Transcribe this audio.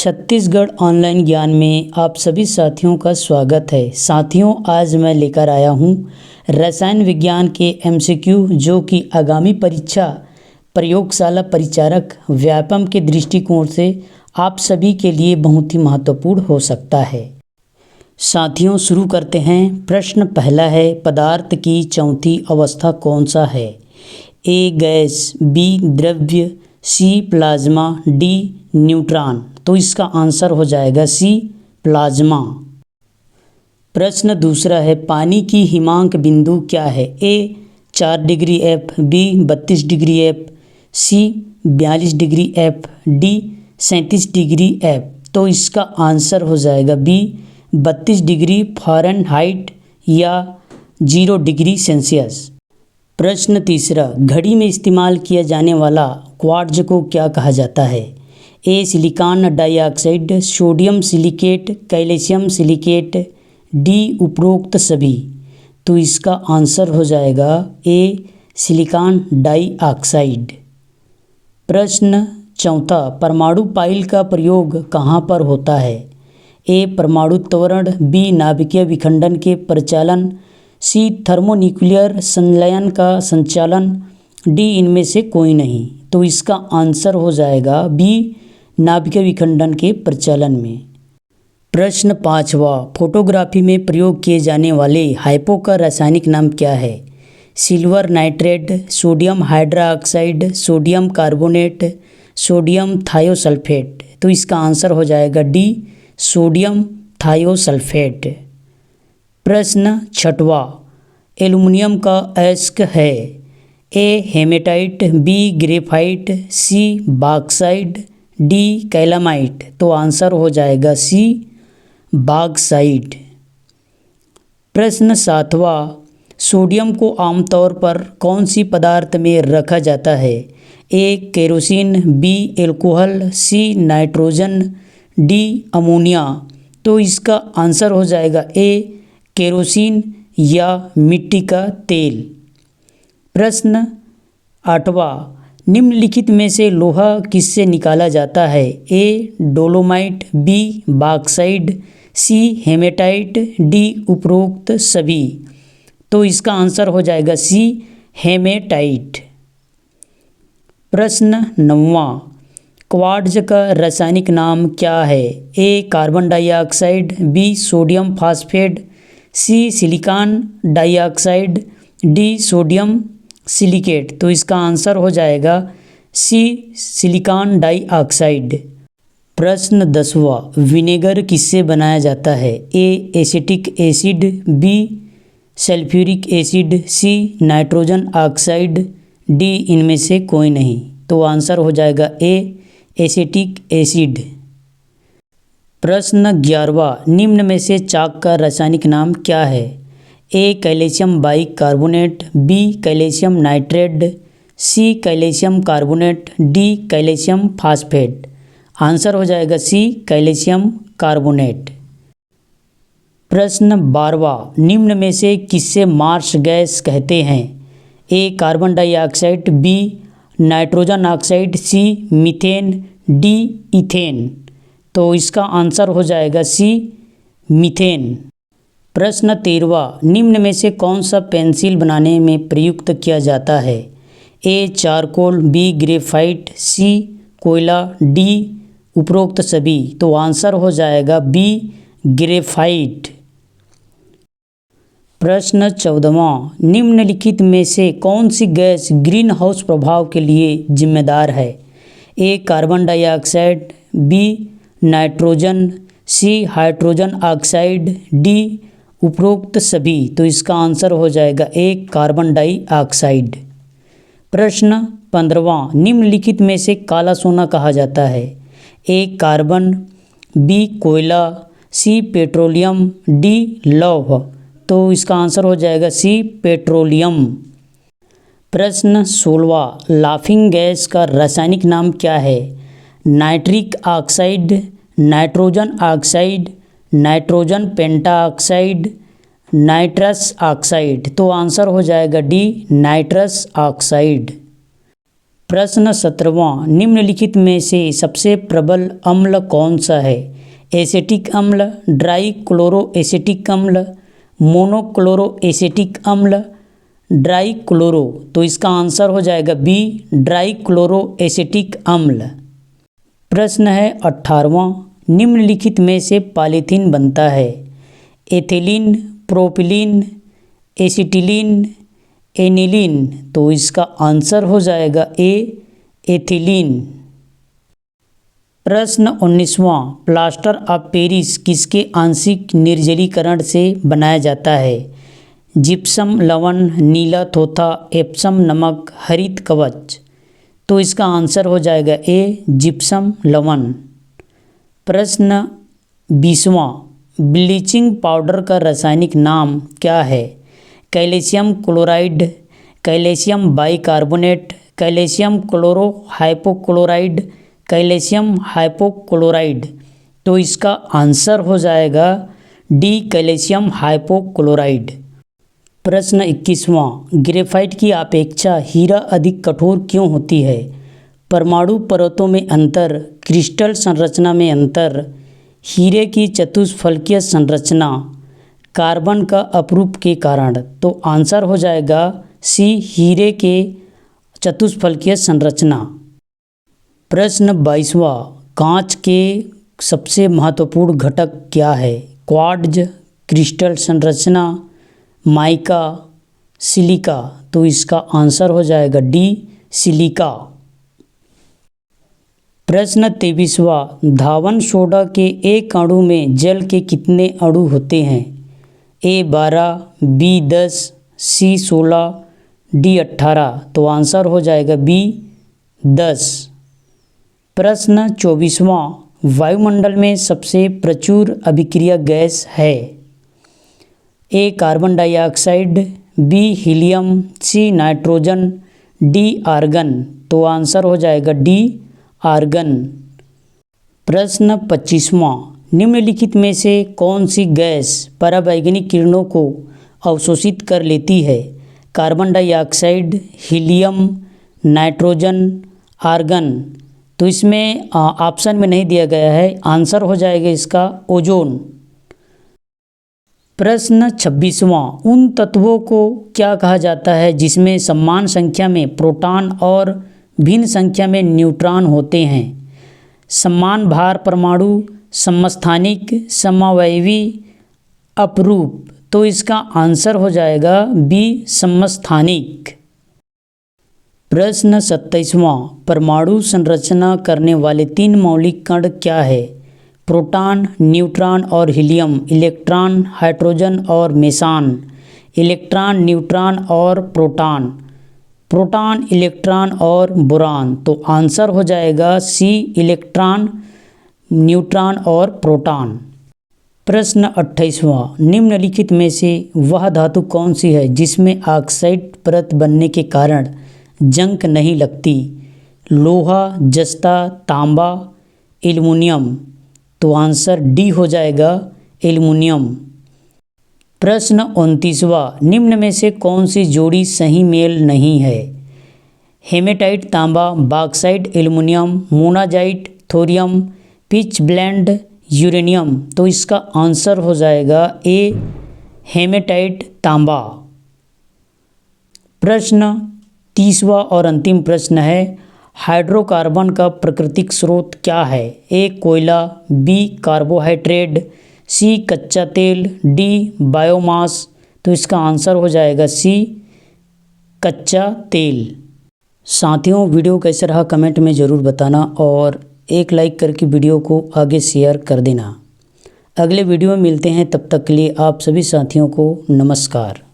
Chhattisgarh online ज्ञान में आप सभी साथियों का स्वागत है। साथियों, आज मैं लेकर आया हूँ रसायन विज्ञान के एमसीक्यू, जो कि आगामी परीक्षा प्रयोगशाला परिचारक व्यापम के दृष्टिकोण से आप सभी के लिए बहुत ही महत्वपूर्ण हो सकता है। साथियों, शुरू करते हैं। प्रश्न पहला है, पदार्थ की चौथी अवस्था कौन सा है? ए गैस, बी द्रव्य, सी प्लाज्मा, डी न्यूट्रॉन। तो इसका आंसर हो जाएगा सी प्लाज्मा। प्रश्न दूसरा है, पानी की हिमांक बिंदु क्या है? A 4 degree F, B 32 degree F, C 42 degree F, D 37 degree F. तो इसका आंसर हो जाएगा बी 32 डिग्री फ़ारेनहाइट या 0 डिग्री सेल्सियस। प्रश्न तीसरा, घड़ी में इस्तेमाल किया जाने वाला क्वार्ट्ज को क्या कहा जाता है? A silicon dioxide, sodium silicate, calcium silicate, D उपरोक्त सभी। तो इसका आंसर हो जाएगा ए सिलिकॉन डाइऑक्साइड। प्रश्न चौथा, परमाणु पाइल का प्रयोग कहाँ पर होता है? ए परमाणु त्वरण, बी नाभिकीय विखंडन के परिचालन, सी थर्मोन्यूक्लियर संलयन का संचालन, डी इनमें से कोई नहीं। तो इसका आंसर हो जाएगा बी नाभिकीय विखंडन के परिचालन में। प्रश्न पाँचवा, फोटोग्राफी में प्रयोग किए जाने वाले हाइपो का रासायनिक नाम क्या है? Silver nitrate, sodium hydroxide, sodium carbonate, sodium thiosulphate. तो इसका आंसर हो जाएगा डी सोडियम थायोसल्फेट। प्रश्न छठवा, एल्युमिनियम का अयस्क है? ए हेमेटाइट, बी ग्रेफाइट, सी बॉक्साइट, डी कैलामाइट। तो आंसर हो जाएगा सी बॉक्साइट। प्रश्न सातवां, सोडियम को आमतौर पर कौन सी पदार्थ में रखा जाता है? A kerosene, B alcohol, C nitrogen, D ammonia. तो इसका आंसर हो जाएगा ए केरोसिन या मिट्टी का तेल। प्रश्न आठवां, निम्नलिखित में से लोहा किससे निकाला जाता है? ए डोलोमाइट, बी बॉक्साइट, सी हेमेटाइट, डी उपरोक्त सभी। तो इसका आंसर हो जाएगा सी हेमेटाइट। प्रश्न नौवां, क्वार्ट्ज का रासायनिक नाम क्या है? A carbon dioxide, B sodium phosphate, C silicon dioxide, D sodium silicate. तो इसका आंसर हो जाएगा सी सिलिकॉन डाइऑक्साइड। प्रश्न 10वां, विनेगर किससे बनाया जाता है? A acetic acid, B sulphuric acid, C nitrogen oxide, D इनमें से कोई नहीं। तो आंसर हो जाएगा ए एसिटिक एसिड। प्रश्न 11वां, निम्न में से चाक का रासायनिक नाम क्या है? A calcium bicarbonate, B calcium nitrate, C calcium carbonate, D calcium phosphate. Answer हो जाएगा सी कैल्शियम कार्बोनेट। प्रश्न 12वां, निम्न में से किससे मार्स गैस कहते हैं? A carbon dioxide, B nitrogen oxide, C methane, D ethane. तो इसका आंसर हो जाएगा सी मीथेन। प्रश्न 13वां, निम्न में से कौन सा पेंसिल बनाने में प्रयुक्त किया जाता है? ए चारकोल, बी ग्रेफाइट, सी कोयला, डी उपरोक्त सभी। तो आंसर हो जाएगा बी ग्रेफाइट। प्रश्न 14वां, निम्नलिखित में से कौन सी गैस ग्रीन हाउस प्रभाव के लिए जिम्मेदार है? A carbon dioxide, B nitrogen, C hydrogen oxide, D उपरोक्त सभी। तो इसका आंसर हो जाएगा ए कार्बन डाइऑक्साइड। प्रश्न 15वां, निम्नलिखित में से काला सोना कहा जाता है? ए कार्बन, बी कोयला, सी पेट्रोलियम, डी लौह। तो इसका आंसर हो जाएगा सी पेट्रोलियम। प्रश्न 16वां, लाफिंग गैस का रासायनिक नाम क्या है? Nitric oxide, nitrogen oxide, nitrogen pentoxide, nitrous oxide. तो आंसर हो जाएगा डी नाइट्रस ऑक्साइड। प्रश्न 17वां, निम्नलिखित में से सबसे प्रबल अम्ल कौन सा है? एसिटिक अम्ल, ड्राई क्लोरो एसिटिक अम्ल, मोनोक्लोरो एसिटिक अम्ल, ड्राई क्लोरो। तो इसका आंसर हो जाएगा बी, ड्राई क्लोरो एसिटिक अम्ल। प्रश्न है 18वां, निम्नलिखित में से पॉलीथीन बनता है? Ethylene, propylene, acetylene, aniline. तो इसका आंसर हो जाएगा ए, एथिलीन। प्रश्न 19वां, प्लास्टर ऑफ पेरिस किसके आंशिक निर्जलीकरण से बनाया जाता है? जिप्सम, लवण, नीला थोथा, एप्सम नमक, हरित कवच। तो इसका आंसर हो जाएगा ए, जिप्सम लवण। प्रश्न 20वां, ब्लीचिंग पाउडर का रासायनिक नाम क्या है? Calcium chloride, calcium bicarbonate, calcium chloro hypochloride, calcium hypochloride. तो इसका आंसर हो जाएगा डी, कैल्शियम हाइपोक्लोराइड। प्रश्न 21वां, ग्रेफाइट की अपेक्षा हीरा अधिक कठोर क्यों होती है? परमाणु परतों में अंतर, क्रिस्टल संरचना में अंतर, हीरे की चतुष्फलकीय संरचना, कार्बन का अपरूप के कारण। तो आंसर हो जाएगा सी, हीरे के चतुष्फलकीय संरचना। प्रश्न 22वां, कांच के सबसे महत्वपूर्ण घटक क्या है? क्वार्ट्ज, क्रिस्टल संरचना, माइका, सिलिका। तो इसका आंसर हो जाएगा डी, सिलिका। प्रश्न 23वां, धावन सोडा के एक अणु में जल के कितने अणु होते हैं? ए 12, बी 10, सी 16, डी 18। तो आंसर हो जाएगा बी, 10। प्रश्न 24वां, वायुमंडल में सबसे प्रचुर अभिक्रिया गैस है? A carbon dioxide, B helium, C nitrogen, D argon. तो आंसर हो जाएगा डी, आर्गन। प्रश्न 25वां, निम्नलिखित में से कौन सी गैस पराबैंगनी किरणों को अवशोषित कर लेती है? Carbon dioxide, helium, nitrogen, argon. तो इसमें ऑप्शन में नहीं दिया गया है, आंसर हो जाएगा इसका ओजोन। प्रश्न 26वां, उन तत्वों को क्या कहा जाता है जिसमें समान संख्या में प्रोटॉन और भिन्न संख्या में न्यूट्रॉन होते हैं? समान भार परमाणु, समस्थानिक, समअवयवी, अपरूप। तो इसका आंसर हो जाएगा बी, समस्थानिक। प्रश्न 27वां, परमाणु संरचना करने वाले 3 मौलिक कण क्या है? प्रोटॉन, न्यूट्रॉन और हीलियम, इलेक्ट्रॉन, हाइड्रोजन और मेसान, इलेक्ट्रॉन, न्यूट्रॉन और प्रोटॉन, प्रोटॉन, इलेक्ट्रॉन और बोरान। तो आंसर हो जाएगा सी, इलेक्ट्रॉन, न्यूट्रॉन और प्रोटॉन। प्रश्न 28वां, निम्नलिखित में से वह धातु कौन सी है जिसमें ऑक्साइड परत बनने के कारण जंग नहीं लगती? लोहा, जस्ता, तांबा, एल्युमिनियम। तो आंसर डी हो जाएगा एल्युमिनियम। प्रश्न 29वां, निम्न में से कौन सी जोड़ी सही मेल नहीं है? हेमेटाइट तांबा, bauxite aluminium, monazite thorium, pitch blend uranium. तो इसका आंसर हो जाएगा ए, हेमेटाइट तांबा। प्रश्न 30वां और अंतिम प्रश्न है, हाइड्रोकार्बन का प्राकृतिक स्रोत क्या है? ए कोयला, बी कार्बोहाइड्रेट, सी कच्चा तेल, डी बायोमास। तो इसका आंसर हो जाएगा सी, कच्चा तेल। साथियों, वीडियो कैसा रहा कमेंट में ज़रूर बताना और एक लाइक करके वीडियो को आगे शेयर कर देना। अगले वीडियो में मिलते हैं, तब तक के लिए आप सभी साथियों को नमस्कार।